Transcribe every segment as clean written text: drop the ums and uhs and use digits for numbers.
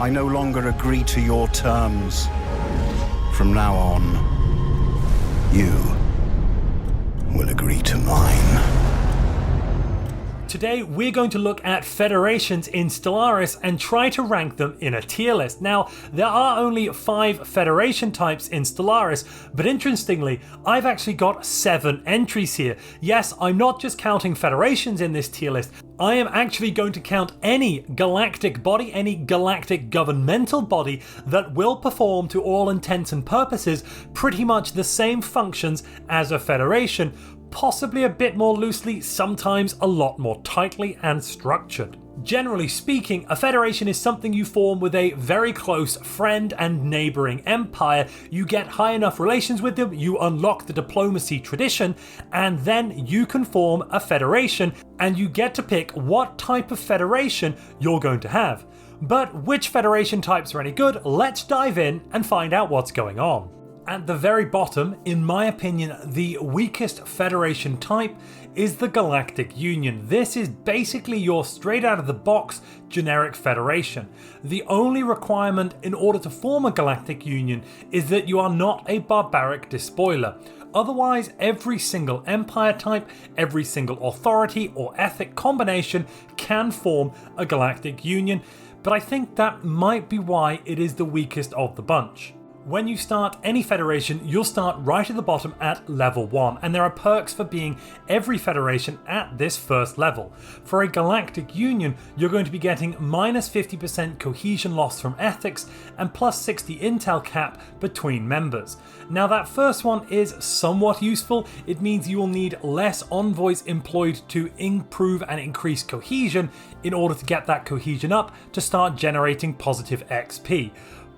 I no longer agree to your terms. From now on, you will agree to mine. Today we're going to look at federations in Stellaris and try to rank them in a tier list. Now, there are only 5 federation types in Stellaris, but interestingly, I've actually got 7 entries here. Yes, I'm not just counting federations in this tier list, I am actually going to count any galactic body, any galactic governmental body that will perform to all intents and purposes pretty much the same functions as a federation, possibly a bit more loosely, sometimes a lot more tightly and structured. Generally speaking, a federation is something you form with a very close friend and neighbouring empire. You get high enough relations with them, you unlock the diplomacy tradition, and then you can form a federation, and you get to pick what type of federation you're going to have. But which federation types are any good? Let's dive in and find out what's going on. At the very bottom, in my opinion, the weakest federation type is the Galactic Union. This is basically your straight out of the box generic federation. The only requirement in order to form a Galactic Union is that you are not a barbaric despoiler. Otherwise, every single empire type, every single authority or ethic combination can form a Galactic Union, but I think that might be why it is the weakest of the bunch. When you start any federation, you'll start right at the bottom at level 1, and there are perks for being every federation at this first level. For a Galactic Union, you're going to be getting minus 50% cohesion loss from ethics and plus 60 intel cap between members. Now that first one is somewhat useful. It means you will need less envoys employed to improve and increase cohesion in order to get that cohesion up to start generating positive XP.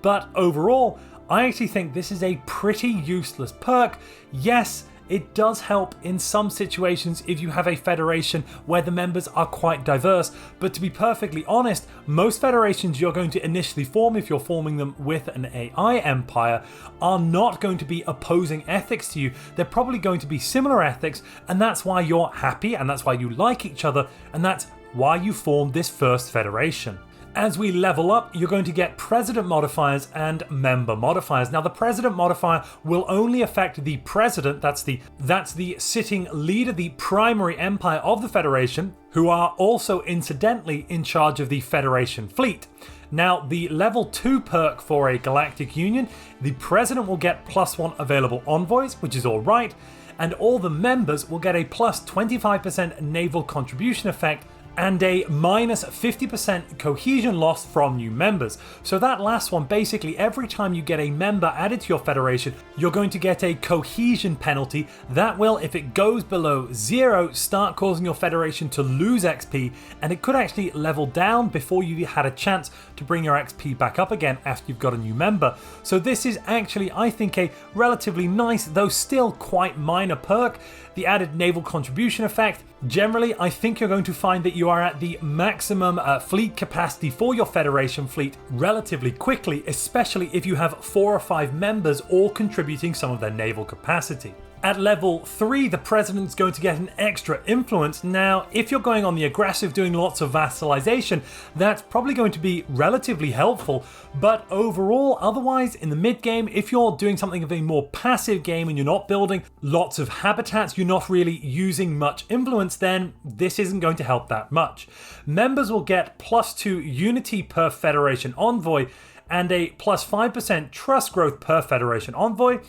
But overall, I actually think this is a pretty useless perk. Yes, it does help in some situations if you have a federation where the members are quite diverse, but to be perfectly honest, most federations you're going to initially form, if you're forming them with an AI empire, are not going to be opposing ethics to you. They're probably going to be similar ethics, and that's why you're happy, and that's why you like each other, and that's why you formed this first federation. As we level up, you're going to get president modifiers and member modifiers. Now, the president modifier will only affect the president, that's the sitting leader, the primary empire of the Federation, who are also incidentally in charge of the Federation fleet. Now, the level 2 perk for a Galactic Union, the president will get +1 available envoys, which is alright, and all the members will get a plus 25% naval contribution effect and a minus 50% cohesion loss from new members. So that last one, basically every time you get a member added to your federation, you're going to get a cohesion penalty that will, if it goes below 0, start causing your federation to lose XP, and it could actually level down before you had a chance to bring your XP back up again after you've got a new member. So this is actually, I think, a relatively nice, though still quite minor perk. The added naval contribution effect. Generally, I think you're going to find that you are at the maximum fleet capacity for your Federation fleet relatively quickly, especially if you have 4 or 5 members all contributing some of their naval capacity. At level 3, the president's going to get an extra influence. Now, if you're going on the aggressive, doing lots of vassalization, that's probably going to be relatively helpful. But overall, otherwise, in the mid-game, if you're doing something of a more passive game and you're not building lots of habitats, you're not really using much influence, then this isn't going to help that much. Members will get +2 unity per Federation envoy and a plus 5% trust growth per Federation envoy.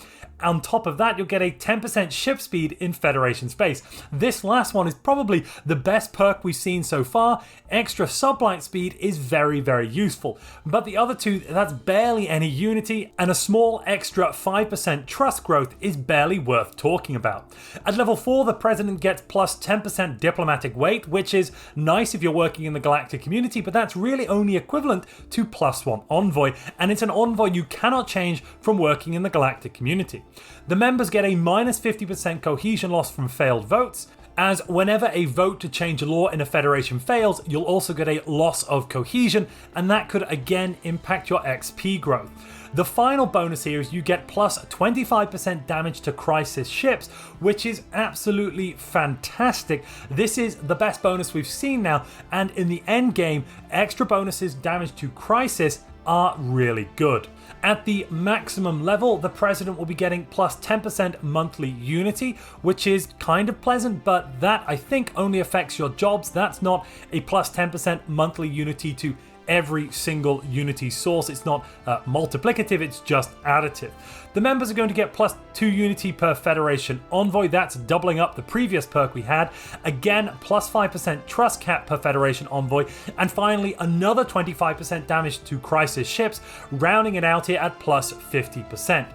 On top of that, you'll get a 10% ship speed in Federation space. This last one is probably the best perk we've seen so far. Extra sublight speed is very, very useful. But the other two, that's barely any unity, and a small extra 5% trust growth is barely worth talking about. At level 4, the president gets plus 10% diplomatic weight, which is nice if you're working in the galactic community, but that's really only equivalent to +1 envoy, and it's an envoy you cannot change from working in the galactic community. The members get a minus 50% cohesion loss from failed votes, as whenever a vote to change a law in a federation fails, you'll also get a loss of cohesion, and that could again impact your XP growth. The final bonus here is you get plus 25% damage to crisis ships, which is absolutely fantastic. This is the best bonus we've seen now, and in the end game, extra bonuses damage to crisis are really good. At the maximum level, the President will be getting plus 10% monthly unity, which is kind of pleasant, but that I think only affects your jobs. That's not a plus 10% monthly unity to every single unity source. It's not multiplicative, it's just additive. The members are going to get plus 2 unity per Federation Envoy. That's doubling up the previous perk we had. Again, plus 5% trust cap per Federation Envoy. And finally, another 25% damage to crisis ships, rounding it out here at plus 50%.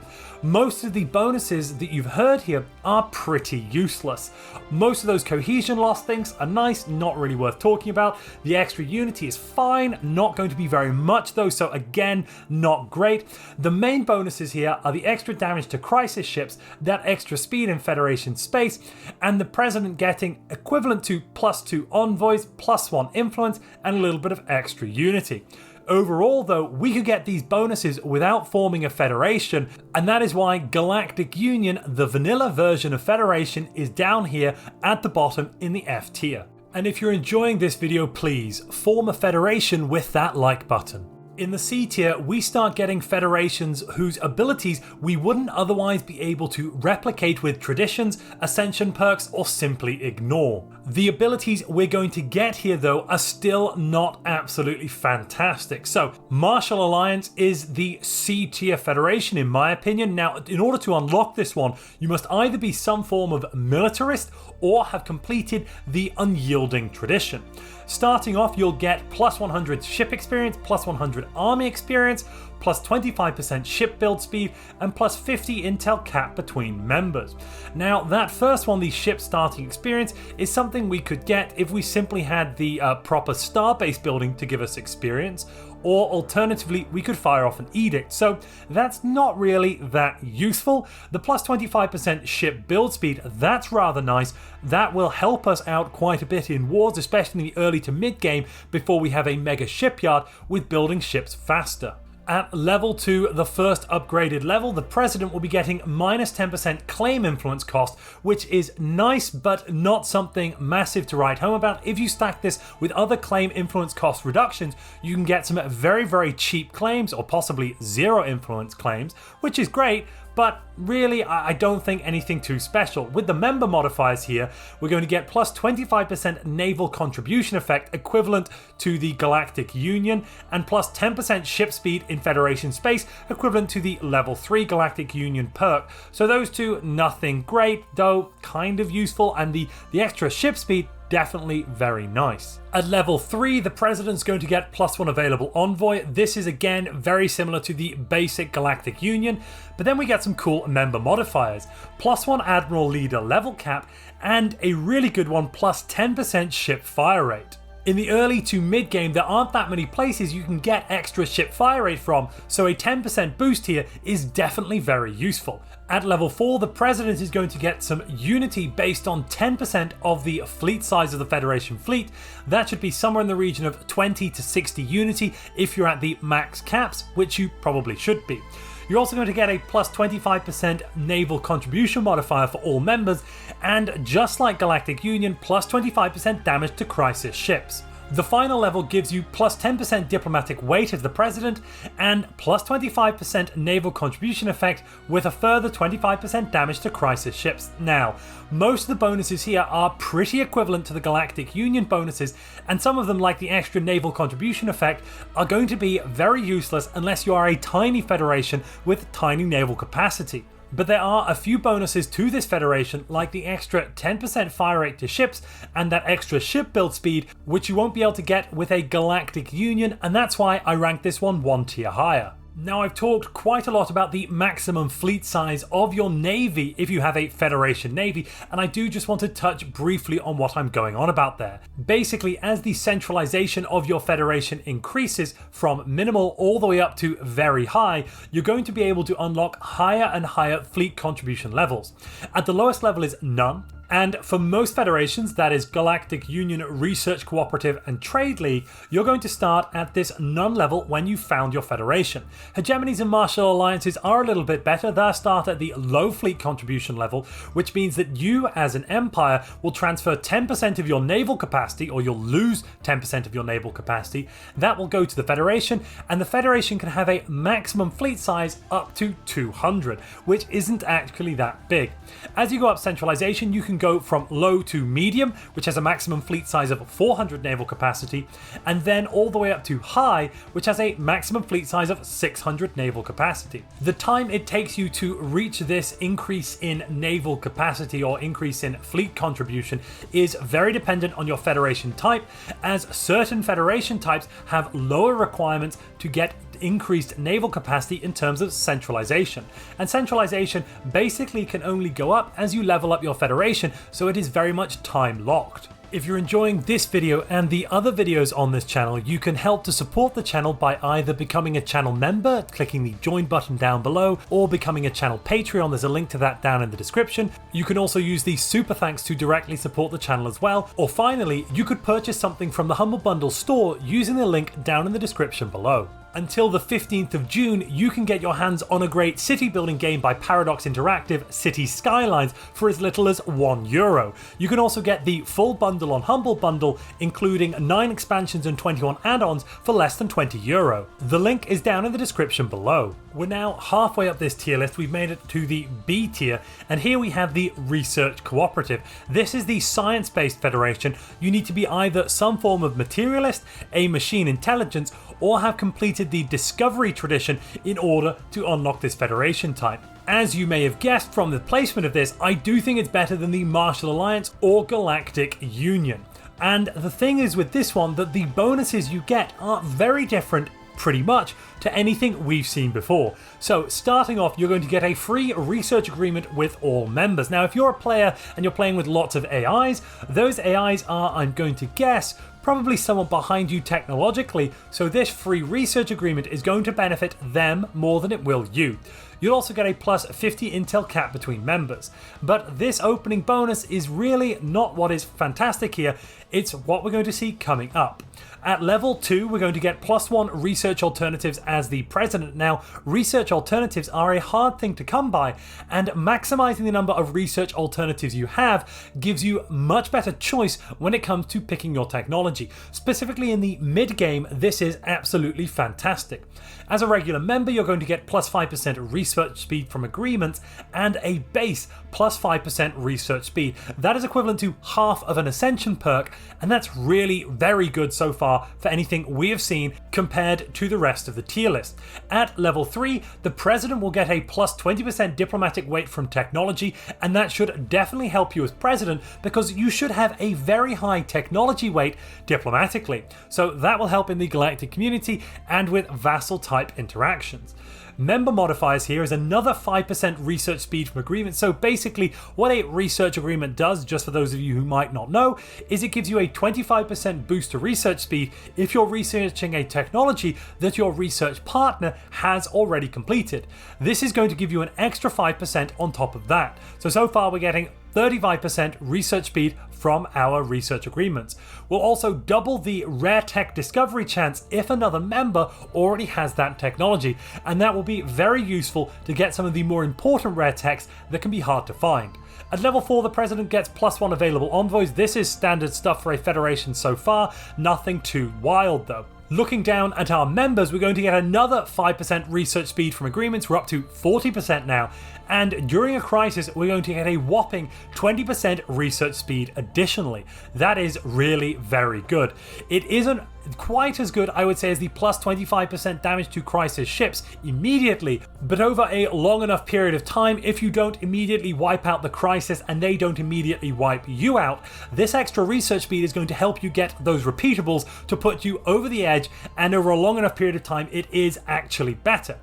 Most of the bonuses that you've heard here are pretty useless. Most of those cohesion loss things are nice, not really worth talking about. The extra unity is fine, not going to be very much though, so again, not great. The main bonuses here are the extra damage to crisis ships, that extra speed in Federation space, and the President getting equivalent to plus 2 envoys, plus 1 influence, and a little bit of extra unity. Overall though, we could get these bonuses without forming a Federation, and that is why Galactic Union, the vanilla version of Federation, is down here at the bottom in the F tier. And if you're enjoying this video, please form a Federation with that like button. In the C tier, we start getting federations whose abilities we wouldn't otherwise be able to replicate with traditions, ascension perks, or simply ignore. The abilities we're going to get here though are still not absolutely fantastic. So Martial Alliance is the C tier federation in my opinion. Now, in order to unlock this one, you must either be some form of militarist or have completed the Unyielding Tradition. Starting off, you'll get plus 100 ship experience, plus 100 army experience, plus 25% ship build speed, and plus 50 intel cap between members. Now, that first one, the ship starting experience, is something we could get if we simply had the proper starbase building to give us experience, or alternatively, we could fire off an edict. So that's not really that useful. The plus 25% ship build speed, that's rather nice. That will help us out quite a bit in wars, especially in the early to mid game, before we have a mega shipyard with building ships faster. At level 2, the first upgraded level, the President will be getting minus 10% claim influence cost, which is nice but not something massive to write home about. If you stack this with other claim influence cost reductions, you can get some very, very cheap claims or possibly zero influence claims, which is great. But really, I don't think anything too special. With the member modifiers here, we're going to get plus 25% naval contribution effect equivalent to the Galactic Union, and plus 10% ship speed in Federation space equivalent to the level 3 Galactic Union perk. So those two, nothing great, though kind of useful, and the extra ship speed, definitely very nice. At level 3, the President's going to get plus 1 available envoy. This is again very similar to the basic Galactic Union, but then we get some cool member modifiers. Plus 1 Admiral Leader level cap, and a really good one, plus 10% ship fire rate. In the early to mid game, there aren't that many places you can get extra ship fire rate from, so a 10% boost here is definitely very useful. At level 4, the President is going to get some unity based on 10% of the fleet size of the Federation fleet. That should be somewhere in the region of 20 to 60 unity if you're at the max caps, which you probably should be. You're also going to get a plus 25% naval contribution modifier for all members, and just like Galactic Union, plus 25% damage to crisis ships. The final level gives you plus 10% diplomatic weight as the President, and plus 25% naval contribution effect with a further 25% damage to crisis ships. Now, most of the bonuses here are pretty equivalent to the Galactic Union bonuses, and some of them, like the extra naval contribution effect, are going to be very useless unless you are a tiny federation with tiny naval capacity. But there are a few bonuses to this federation, like the extra 10% fire rate to ships and that extra ship build speed, which you won't be able to get with a Galactic Union, and that's why I ranked this one tier higher. Now, I've talked quite a lot about the maximum fleet size of your navy if you have a Federation navy, and I do just want to touch briefly on what I'm going on about there. Basically, as the centralization of your Federation increases from minimal all the way up to very high, you're going to be able to unlock higher and higher fleet contribution levels. At the lowest level is none. And for most federations, that is Galactic Union, Research Cooperative, and Trade League, you're going to start at this none level when you found your federation. Hegemonies and martial alliances are a little bit better. They start at the low fleet contribution level, which means that you as an empire will transfer 10% of your naval capacity, or you'll lose 10% of your naval capacity. That will go to the federation, and the federation can have a maximum fleet size up to 200, which isn't actually that big. As you go up centralization, you can go from low to medium, which has a maximum fleet size of 400 naval capacity, and then all the way up to high, which has a maximum fleet size of 600 naval capacity. The time it takes you to reach this increase in naval capacity or increase in fleet contribution is very dependent on your federation type, as certain federation types have lower requirements to get increased naval capacity in terms of centralization. And centralization basically can only go up as you level up your federation, so it is very much time locked. If you're enjoying this video and the other videos on this channel, you can help to support the channel by either becoming a channel member, clicking the join button down below, or becoming a channel Patreon. There's a link to that down in the description. You can also use the super thanks to directly support the channel as well. Or finally, you could purchase something from the Humble Bundle store using the link down in the description below. Until the 15th of June, you can get your hands on a great city building game by Paradox Interactive, City Skylines, for as little as €1. You can also get the full bundle on Humble Bundle, including 9 expansions and 21 add-ons for less than €20. The link is down in the description below. We're now halfway up this tier list. We've made it to the B tier, and here we have the Research Cooperative. This is the science-based federation. You need to be either some form of materialist, a machine intelligence, or have completed the Discovery tradition in order to unlock this federation type. As you may have guessed from the placement of this, I do think it's better than the Martial Alliance or Galactic Union. And the thing is with this one that the bonuses you get are very different pretty much to anything we've seen before. So starting off, you're going to get a free research agreement with all members. Now, if you're a player and you're playing with lots of AIs, those AIs are, I'm going to guess, probably someone behind you technologically, so this free research agreement is going to benefit them more than it will you. You'll also get a plus 50 intel cap between members. But this opening bonus is really not what is fantastic here, it's what we're going to see coming up. At level 2, we're going to get +1 research alternatives as the president. Now, research alternatives are a hard thing to come by, and maximizing the number of research alternatives you have gives you much better choice when it comes to picking your technology. Specifically in the mid-game, this is absolutely fantastic. As a regular member, you're going to get +5% research speed from agreements and a base +5% research speed. That is equivalent to half of an Ascension perk, and that's really very good so far for anything we have seen compared to the rest of the tier list. At level 3, the president will get a +20% diplomatic weight from technology, and that should definitely help you as president because you should have a very high technology weight diplomatically. So that will help in the galactic community and with vassal type interactions. Member modifiers here is another 5% research speed from agreement. So basically what a research agreement does, just for those of you who might not know, is it gives you a 25% boost to research speed if you're researching a technology that your research partner has already completed. This is going to give you an extra 5% on top of that. So far we're getting 35% research speed from our research agreements. We'll also double the rare tech discovery chance if another member already has that technology, and that will be very useful to get some of the more important rare techs that can be hard to find. At level 4, the president gets +1 available envoys. This is standard stuff for a federation so far, nothing too wild though. Looking down at our members, we're going to get another 5% research speed from agreements. We're up to 40% now. And during a crisis, we're going to get a whopping 20% research speed additionally. That is really very good. It isn't quite as good, I would say, as the plus 25% damage to crisis ships immediately, but over a long enough period of time, if you don't immediately wipe out the crisis and they don't immediately wipe you out, this extra research speed is going to help you get those repeatables to put you over the edge, and over a long enough period of time, it is actually better.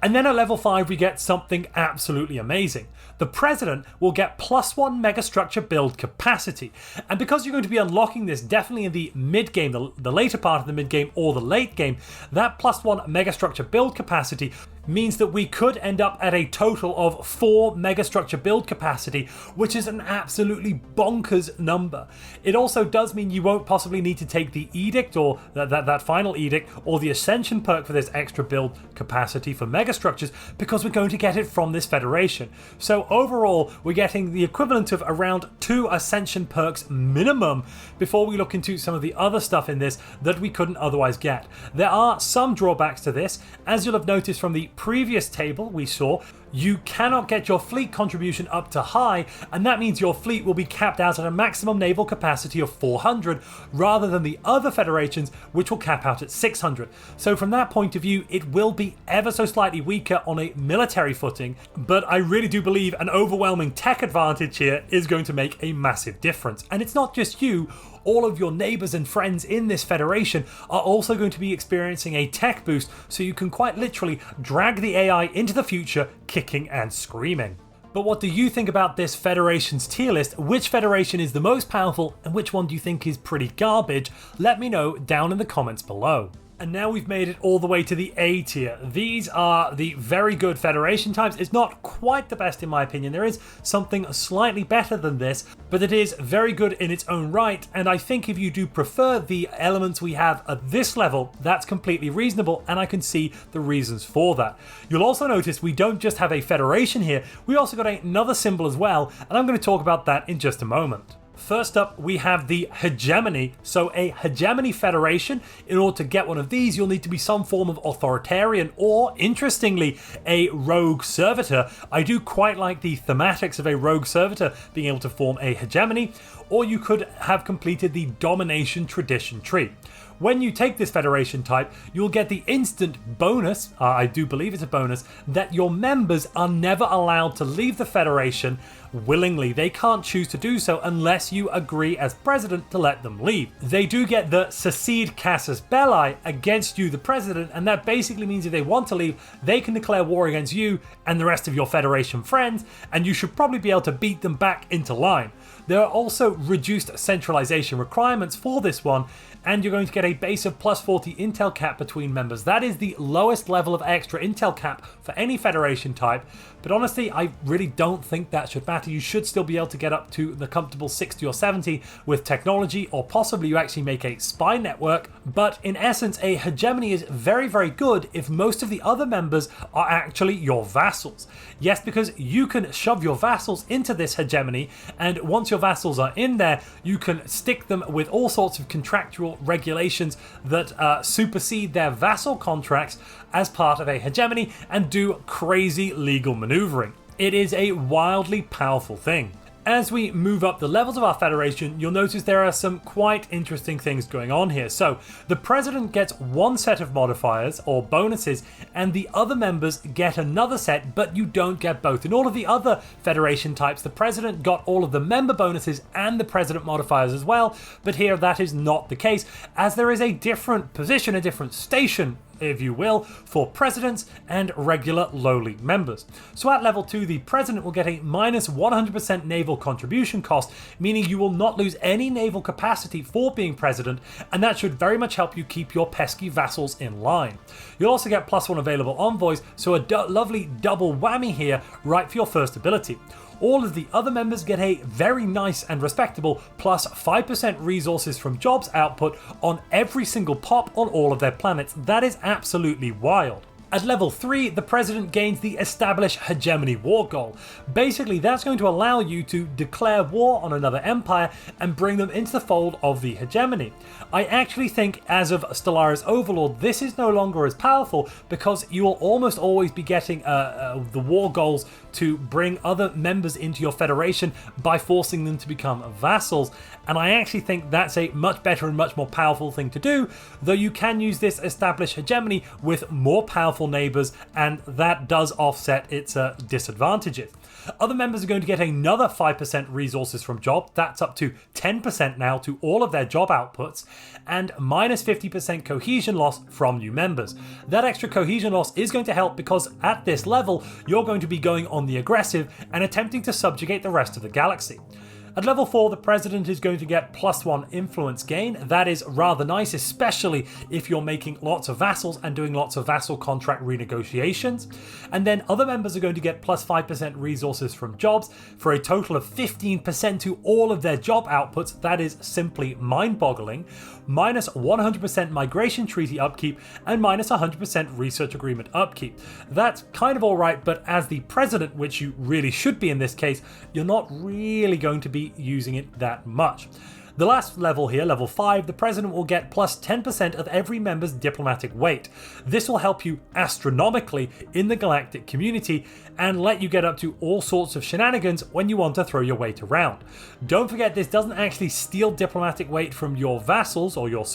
And then at level 5 we get something absolutely amazing. The President will get +1 megastructure build capacity, and because you're going to be unlocking this definitely in the mid-game, the later part of the mid-game or the late game, that +1 megastructure build capacity means that we could end up at a total of 4 megastructure build capacity, which is an absolutely bonkers number. It also does mean you won't possibly need to take the edict or that final edict or the ascension perk for this extra build capacity for megastructures, because we're going to get it from this federation. So overall we're getting the equivalent of around 2 ascension perks minimum before we look into some of the other stuff in this that we couldn't otherwise get. There are some drawbacks to this. As you'll have noticed from the previous table we saw, you cannot get your fleet contribution up to high, and that means your fleet will be capped out at a maximum naval capacity of 400 rather than the other federations which will cap out at 600. So from that point of view it will be ever so slightly weaker on a military footing, but I really do believe an overwhelming tech advantage here is going to make a massive difference. And it's not just you. All of your neighbours and friends in this federation are also going to be experiencing a tech boost, so you can quite literally drag the AI into the future kicking and screaming. But what do you think about this federation's tier list? Which federation is the most powerful and which one do you think is pretty garbage? Let me know down in the comments below. And now we've made it all the way to the A tier. These are the very good federation types. It's not quite the best in my opinion. There is something slightly better than this, but it is very good in its own right. And I think if you do prefer the elements we have at this level, that's completely reasonable, and I can see the reasons for that. You'll also notice we don't just have a federation here, we also got another symbol as well, and I'm going to talk about that in just a moment. First up, we have the hegemony. So a hegemony federation, in order to get one of these, you'll need to be some form of authoritarian or, interestingly, a rogue servitor. I do quite like the thematics of a rogue servitor being able to form a hegemony, or you could have completed the domination tradition tree. When you take this federation type, you'll get the instant bonus, I do believe it's a bonus, that your members are never allowed to leave the federation willingly. They can't choose to do so unless you agree as president to let them leave. They do get the secede casus belli against you, the president, and that basically means if they want to leave, they can declare war against you and the rest of your federation friends, and you should probably be able to beat them back into line. There are also reduced centralization requirements for this one, and you're going to get a base of +40 intel cap between members. That is the lowest level of extra intel cap for any federation type, but honestly I really don't think that should matter. You should still be able to get up to the comfortable 60 or 70 with technology, or possibly you actually make a spy network. But in essence, a hegemony is very, very good if most of the other members are actually your vassals. Yes, because you can shove your vassals into this hegemony, and once your vassals are in there, you can stick them with all sorts of contractual regulations that supersede their vassal contracts as part of a hegemony and do crazy legal maneuvering. It is a wildly powerful thing. As we move up the levels of our federation, you'll notice there are some quite interesting things going on here. So the president gets one set of modifiers or bonuses, and the other members get another set, but you don't get both. In all of the other federation types, the president got all of the member bonuses and the president modifiers as well, but here that is not the case, as there is a different position, a different station, if you will, for presidents and regular lowly members. So at level 2, the president will get a -100% naval contribution cost, meaning you will not lose any naval capacity for being president, and that should very much help you keep your pesky vassals in line. You'll also get +1 available envoys, so a lovely double whammy here right for your first ability. All of the other members get a very nice and respectable +5% resources from jobs output on every single pop on all of their planets. That is absolutely wild. At level 3, the president gains the Establish Hegemony War goal. Basically, that's going to allow you to declare war on another empire and bring them into the fold of the hegemony. I actually think, as of Stellaris Overlord, this is no longer as powerful because you will almost always be getting the war goals to bring other members into your federation by forcing them to become vassals, and I actually think that's a much better and much more powerful thing to do, though you can use this Establish Hegemony with more powerful powerful neighbors, and that does offset its disadvantages. Other members are going to get another 5% resources from job, that's up to 10% now to all of their job outputs, and minus 50% cohesion loss from new members. That extra cohesion loss is going to help because at this level, you're going to be going on the aggressive and attempting to subjugate the rest of the galaxy. At level 4, the President is going to get +1 influence gain. That is rather nice, especially if you're making lots of vassals and doing lots of vassal contract renegotiations. And then other members are going to get +5% resources from jobs for a total of 15% to all of their job outputs. That is simply mind-boggling. Minus 100% migration treaty upkeep and minus 100% research agreement upkeep. That's kind of alright, but as the President, which you really should be in this case, you're not really going to be using it that much. The last level here, level 5, the President will get plus 10% of every member's diplomatic weight. This will help you astronomically in the galactic community and let you get up to all sorts of shenanigans when you want to throw your weight around. Don't forget, this doesn't actually steal diplomatic weight from your vassals or your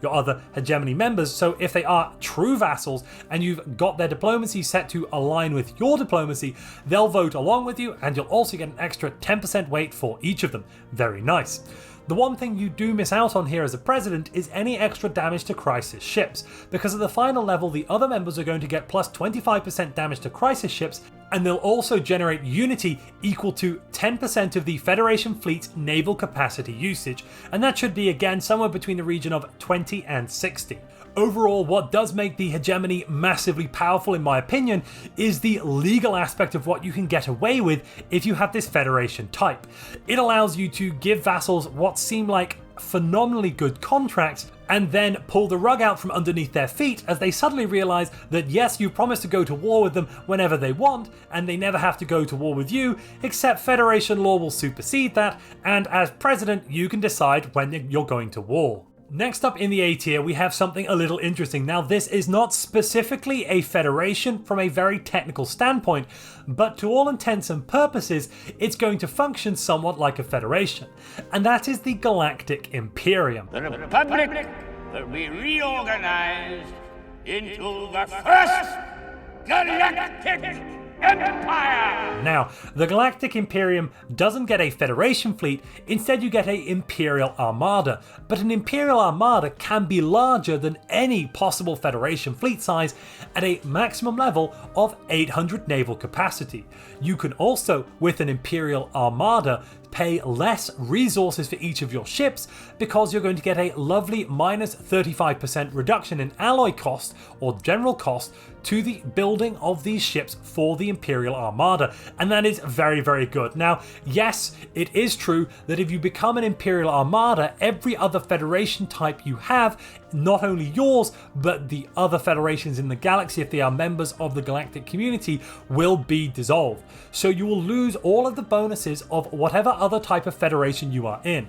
other hegemony members, so if they are true vassals and you've got their diplomacy set to align with your diplomacy, they'll vote along with you and you'll also get an extra 10% weight for each of them. Very nice. The one thing you do miss out on here as a President is any extra damage to crisis ships, because at the final level the other members are going to get plus 25% damage to crisis ships, and they'll also generate unity equal to 10% of the Federation fleet's naval capacity usage, and that should be again somewhere between the region of 20 and 60. Overall, what does make the hegemony massively powerful in my opinion is the legal aspect of what you can get away with if you have this Federation type. It allows you to give vassals what seem like phenomenally good contracts and then pull the rug out from underneath their feet as they suddenly realize that yes, you promised to go to war with them whenever they want, and they never have to go to war with you, except Federation law will supersede that, and as President you can decide when you're going to war. Next up in the A tier, we have something a little interesting. Now, this is not specifically a federation from a very technical standpoint, but to all intents and purposes, it's going to function somewhat like a federation, and that is the Galactic Imperium. The Republic will be reorganized into the first Galactic Empire! Now, the Galactic Imperium doesn't get a Federation fleet, instead you get an Imperial Armada, but an Imperial Armada can be larger than any possible Federation fleet size at a maximum level of 800 naval capacity. You can also, with an Imperial Armada, pay less resources for each of your ships because you're going to get a lovely minus 35% reduction in alloy cost or general cost to the building of these ships for the Imperial Armada, and that is very, very good. Now, yes, it is true that if you become an Imperial Armada, every other Federation type you have, not only yours, but the other federations in the galaxy, if they are members of the galactic community, will be dissolved. So you will lose all of the bonuses of whatever other type of federation you are in.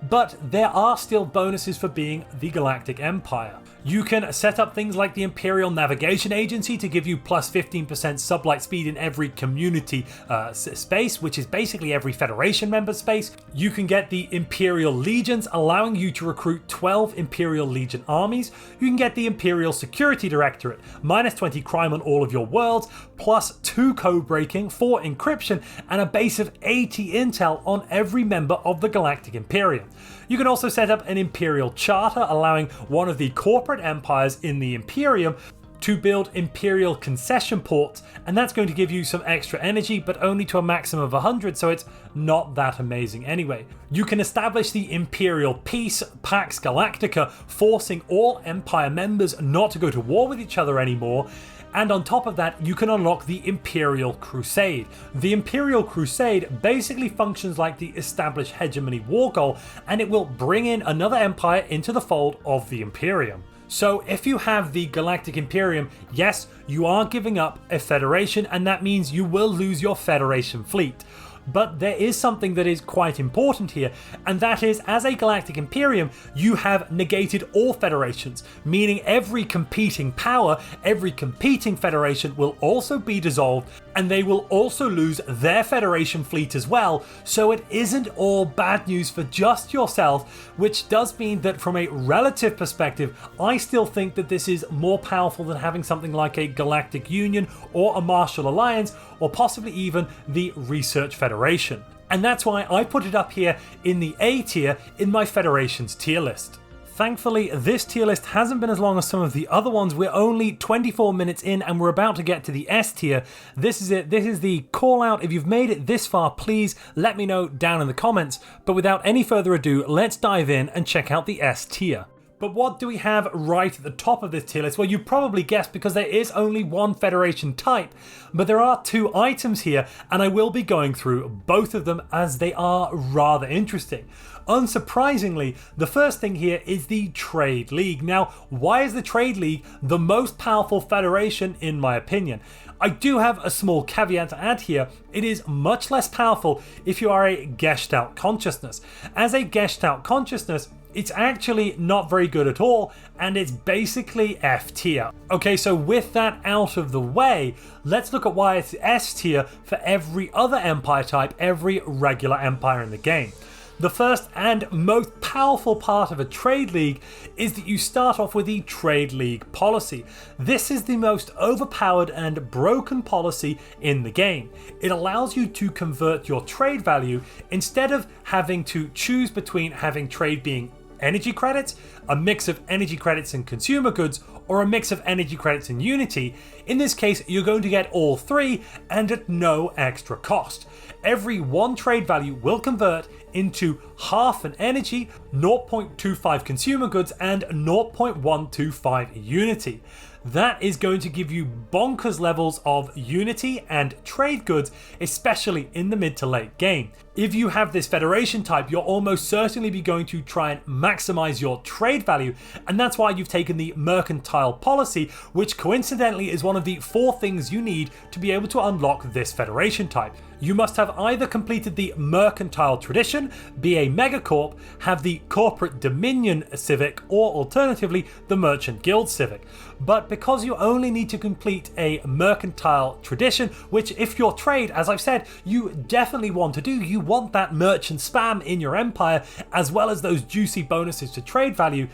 But there are still bonuses for being the Galactic Empire. You can set up things like the Imperial Navigation Agency to give you plus 15% sublight speed in every community space, which is basically every Federation member space. You can get the Imperial Legions, allowing you to recruit 12 Imperial Legion armies. You can get the Imperial Security Directorate, minus 20 crime on all of your worlds, plus 2 code breaking, 4 encryption, and a base of 80 intel on every member of the Galactic Imperium. You can also set up an Imperial Charter, allowing one of the corporate empires in the Imperium to build Imperial concession ports, and that's going to give you some extra energy, but only to a maximum of 100, so it's not that amazing anyway. You can establish the Imperial Peace Pax Galactica, forcing all Empire members not to go to war with each other anymore. And on top of that, you can unlock the Imperial Crusade. The Imperial Crusade basically functions like the established hegemony war goal, and it will bring in another empire into the fold of the Imperium. So if you have the Galactic Imperium, yes, you are giving up a federation, and that means you will lose your Federation fleet. But there is something that is quite important here, and that is, as a Galactic Imperium, you have negated all federations, meaning every competing power, every competing federation will also be dissolved, and they will also lose their Federation fleet as well, so it isn't all bad news for just yourself, which does mean that from a relative perspective, I still think that this is more powerful than having something like a Galactic Union or a Martial Alliance, or possibly even the Research Federation. And that's why I put it up here in the A tier in my Federations tier list. Thankfully, this tier list hasn't been as long as some of the other ones. We're only 24 minutes in and we're about to get to the S tier. This is it. This is the call out. If you've made it this far, please let me know down in the comments. But without any further ado, let's dive in and check out the S tier. But what do we have right at the top of this tier list? Well, you probably guessed, because there is only one Federation type, but there are 2 items here, and I will be going through both of them as they are rather interesting. Unsurprisingly, the first thing here is the Trade League. Now, why is the Trade League the most powerful federation in my opinion? I do have a small caveat to add here. It is much less powerful if you are a Gestalt consciousness. As a Gestalt consciousness, it's actually not very good at all, and it's basically F tier. Okay, so with that out of the way, let's look at why it's S tier for every other empire type, every regular empire in the game. The first and most powerful part of a trade league is that you start off with the trade league policy. This is the most overpowered and broken policy in the game. It allows you to convert your trade value instead of having to choose between having trade being energy credits, a mix of energy credits and consumer goods, or a mix of energy credits and unity. In this case, you're going to get all 3 and at no extra cost. Every 1 trade value will convert into half an energy, 0.25 consumer goods, and 0.125 unity. That is going to give you bonkers levels of unity and trade goods, especially in the mid to late game. If you have this federation type, you'll almost certainly be going to try and maximize your trade value, and that's why you've taken the mercantile policy, which coincidentally is one of the 4 things you need to be able to unlock this federation type. You must have either completed the mercantile tradition, be a megacorp, have the corporate dominion civic, or alternatively the merchant guild civic. But because you only need to complete a mercantile tradition, which if you're trade, as I've said, you definitely want to do, you want that merchant spam in your empire, as well as those juicy bonuses to trade value,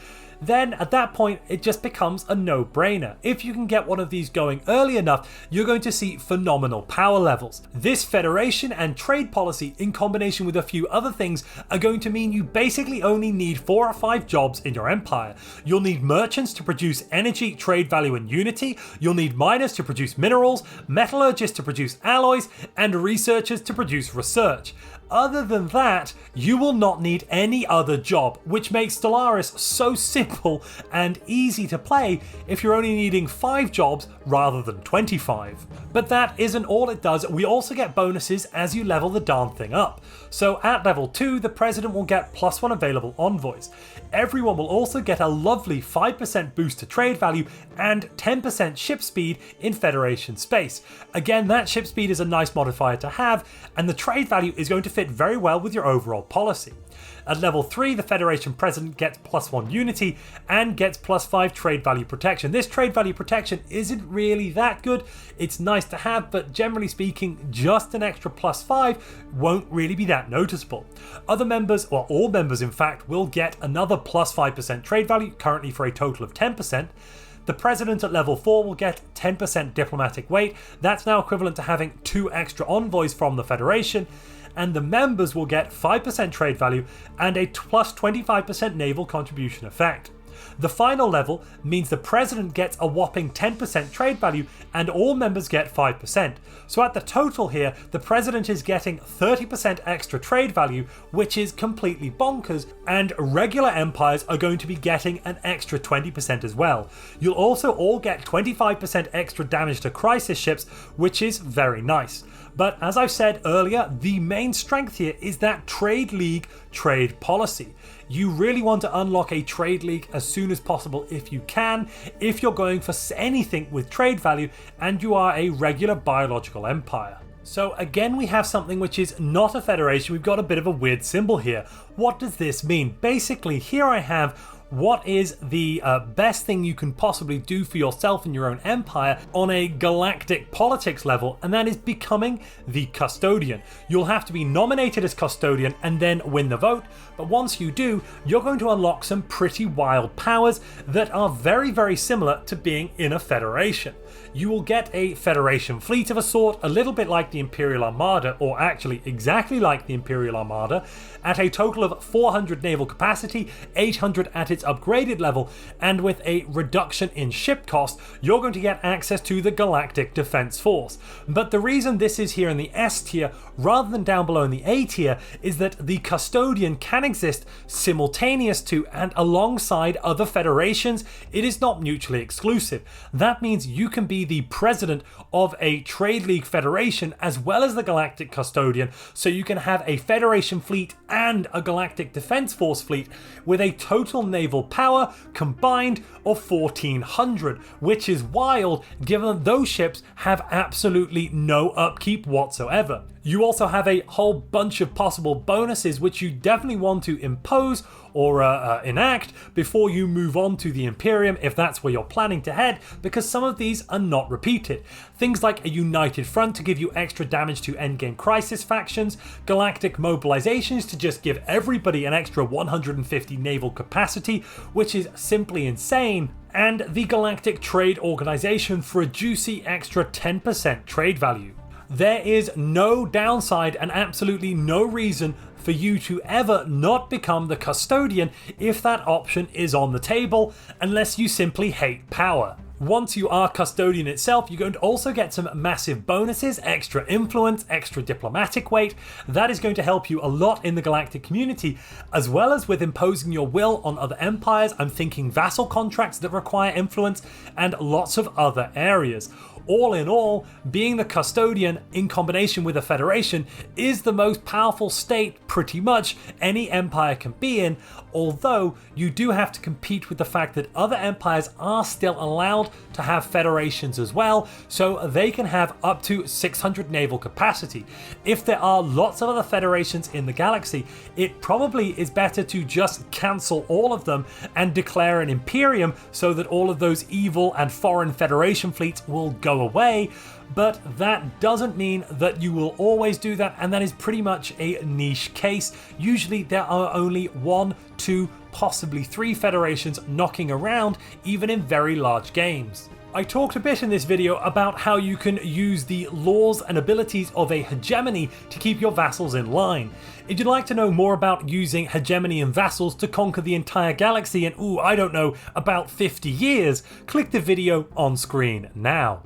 then at that point it just becomes a no-brainer. If you can get one of these going early enough, you're going to see phenomenal power levels. This federation and trade policy, in combination with a few other things, are going to mean you basically only need 4 or 5 jobs in your empire. You'll need merchants to produce energy, trade value and unity, you'll need miners to produce minerals, metallurgists to produce alloys, and researchers to produce research. Other than that, you will not need any other job, which makes Stellaris so simple and easy to play if you're only needing 5 jobs rather than 25. But that isn't all it does, we also get bonuses as you level the darn thing up. So at level 2, the president will get +1 available envoys. Everyone will also get a lovely 5% boost to trade value and 10% ship speed in Federation space. Again, that ship speed is a nice modifier to have, and the trade value is going to fit very well with your overall policy. At level 3, the Federation President gets +1 unity and gets +5 trade value protection. This trade value protection isn't really that good, it's nice to have, but generally speaking, just an extra +5 won't really be that noticeable. Other members, or all members in fact, will get another +5% trade value, currently for a total of 10%. The President at level 4 will get 10% diplomatic weight, that's now equivalent to having 2 extra envoys from the Federation, and the members will get 5% trade value and a +25% naval contribution effect. The final level means the President gets a whopping 10% trade value and all members get 5%. So at the total here, the President is getting 30% extra trade value, which is completely bonkers, and regular empires are going to be getting an extra 20% as well. You'll also all get 25% extra damage to crisis ships, which is very nice. But as I've said earlier, the main strength here is that trade league trade policy. You really want to unlock a trade league as soon as possible if you can, if you're going for anything with trade value and you are a regular biological empire. So again, we have something which is not a federation. We've got a bit of a weird symbol here. What does this mean? Basically, here I have what is the best thing you can possibly do for yourself and your own empire on a galactic politics level, and that is becoming the custodian. You'll have to be nominated as custodian and then win the vote, but once you do, you're going to unlock some pretty wild powers that are very, very similar to being in a federation. You will get a Federation fleet of a sort, a little bit like the Imperial Armada, or actually exactly like the Imperial Armada, at a total of 400 naval capacity, 800 at its upgraded level, and with a reduction in ship cost, you're going to get access to the Galactic Defense Force. But the reason this is here in the S tier rather than down below in the A tier is that the Custodian can exist simultaneous to and alongside other federations. It is not mutually exclusive. That means you can be the president of a Trade League federation as well as the Galactic Custodian, so you can have a Federation fleet and a Galactic Defense Force fleet with a total naval power combined of 1400, which is wild given that those ships have absolutely no upkeep whatsoever. You also have a whole bunch of possible bonuses which you definitely want to impose or enact before you move on to the Imperium if that's where you're planning to head, because some of these are not repeated. Things like a united front to give you extra damage to endgame crisis factions, galactic mobilizations to just give everybody an extra 150 naval capacity, which is simply insane, and the Galactic Trade Organization for a juicy extra 10% trade value. There is no downside and absolutely no reason for you to ever not become the custodian if that option is on the table, unless you simply hate power. Once you are custodian itself, you're going to also get some massive bonuses, extra influence, extra diplomatic weight. That is going to help you a lot in the galactic community, as well as with imposing your will on other empires. I'm thinking vassal contracts that require influence and lots of other areas. All in all, being the custodian in combination with a federation is the most powerful state pretty much any empire can be in, although you do have to compete with the fact that other empires are still allowed to have federations as well, so they can have up to 600 naval capacity. If there are lots of other federations in the galaxy, it probably is better to just cancel all of them and declare an Imperium so that all of those evil and foreign federation fleets will go away, but that doesn't mean that you will always do that, and that is pretty much a niche case. Usually there are only 1, 2, possibly 3 federations knocking around, even in very large games. I talked a bit in this video about how you can use the laws and abilities of a hegemony to keep your vassals in line. If you'd like to know more about using hegemony and vassals to conquer the entire galaxy in, I don't know, about 50 years, click the video on screen now.